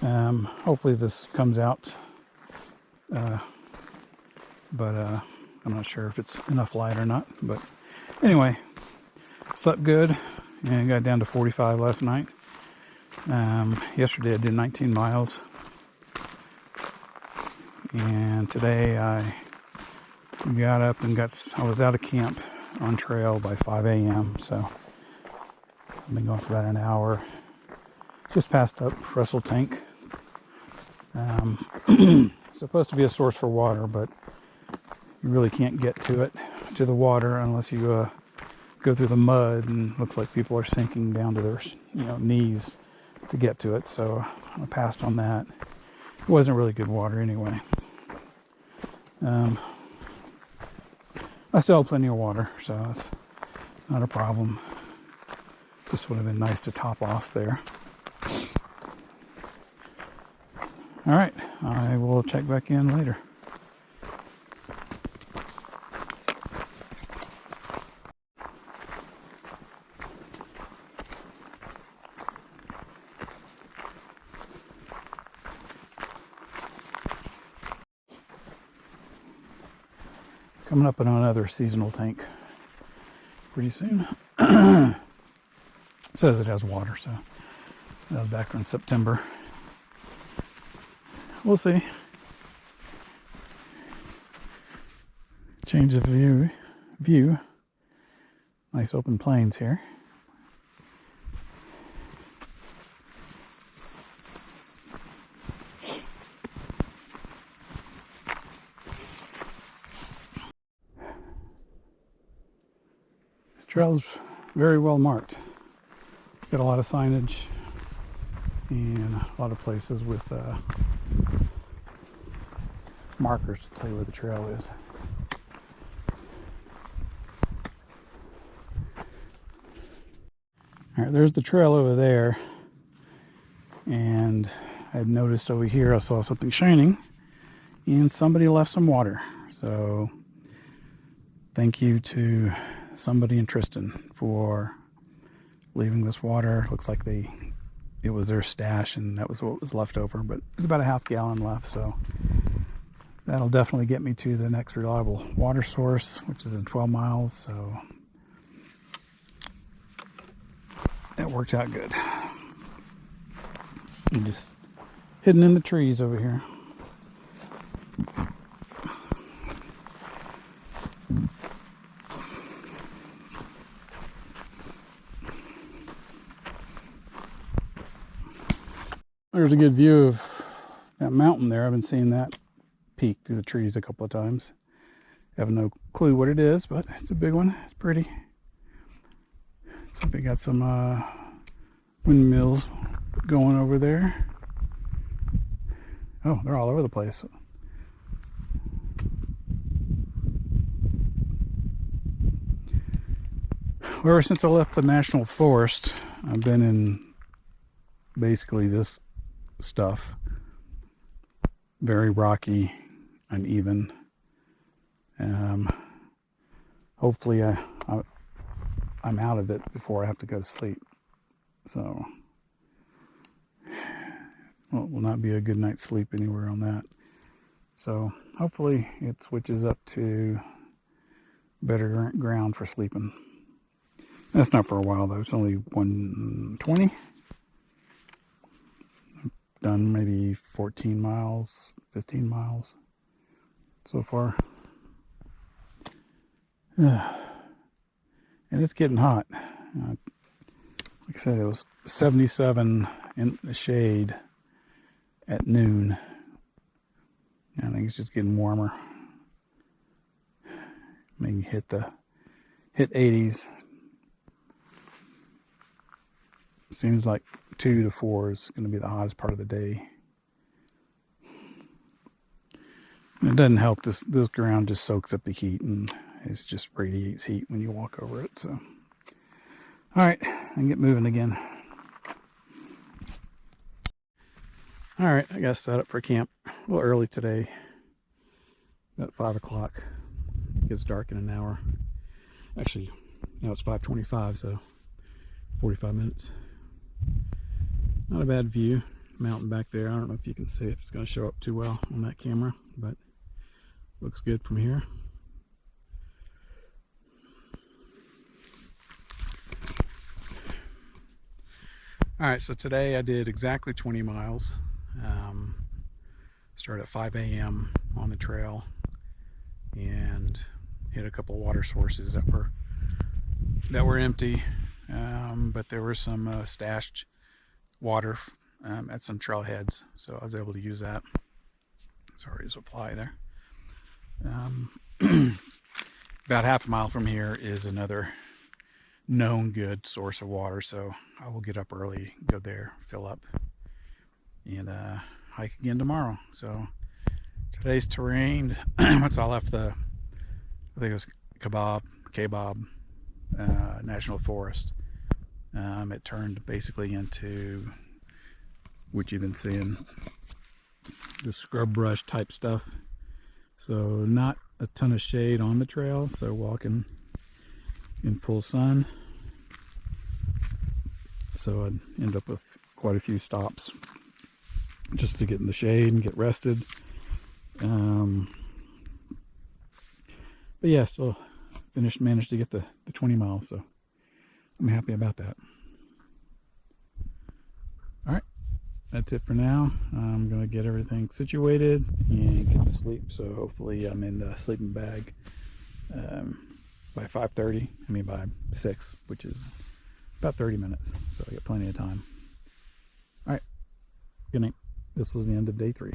Hopefully this comes out, but I'm not sure if it's enough light or not. But anyway, slept good and got down to 45 last night. Yesterday I did 19 miles, and today I got up and I was out of camp on trail by 5 a.m. So I've been going for about an hour. Just passed up Russell Tank. Supposed to be a source for water, but you really can't get to the water, unless you go through the mud, and looks like people are sinking down to their knees to get to it. So I passed on that. It wasn't really good water anyway. I still have plenty of water, so it's not a problem. This would have been nice to top off there. All right, I will check back in later. Coming up on another seasonal tank pretty soon. It says it has water, so that was back in September. We'll see. Change of view. Nice open plains here. This trail's very well marked. Got a lot of signage and a lot of places with markers to tell you where the trail is. All right, there's the trail over there, and I had noticed over here I saw something shining, and somebody left some water. So thank you to somebody in Tristan for leaving this water. Looks like it was their stash, and that was what was left over, but there's about a half gallon left, so that'll definitely get me to the next reliable water source, which is in 12 miles, so that worked out good. I'm just hidden in the trees over here. There's a good view of that mountain there. I've been seeing that peek through the trees a couple of times. I have no clue what it is, but it's a big one. It's pretty. Looks like they got some windmills going over there. Oh, they're all over the place. Ever since I left the national forest, I've been in basically this stuff. Very rocky, uneven. Hopefully I'm out of it before I have to go to sleep. So will not be a good night's sleep anywhere on that. So hopefully it switches up to better ground for sleeping. That's not for a while though. It's only 120. I've done maybe 14 miles, 15 miles so far. And it's getting hot. Like I said, it was 77 in the shade at noon. I think it's just getting warmer. Maybe hit 80s. Seems like 2 to 4 is going to be the hottest part of the day. And it doesn't help. This ground just soaks up the heat, and it just radiates heat when you walk over it. So, all right, I can get moving again. All right, I got set up for camp a little early today. About 5 o'clock. It gets dark in an hour. Actually, now it's 5:25, so 45 minutes. Not a bad view. mountain back there. I don't know if you can see, if it's going to show up too well on that camera, but looks good from here. All right, so today I did exactly 20 miles. Started at 5 a.m. on the trail and hit a couple water sources that were empty, but there was some stashed water at some trailheads, so I was able to use that. Sorry, there's a fly there. About half a mile from here is another known good source of water, so I will get up early, go there, fill up, and hike again tomorrow. So today's terrain, once I left I think it was Kabob National Forest, it turned basically into what you've been seeing, the scrub brush type stuff. So not a ton of shade on the trail, so walking in full sun. So I'd end up with quite a few stops just to get in the shade and get rested. But yeah, still managed to get the 20 miles, so I'm happy about that. All right, that's it for now. I'm gonna get everything situated and get to sleep, so hopefully I'm in the sleeping bag by 5:30, by 6, which is about 30 minutes, so I got plenty of time. All right, good night. This was the end of day 3.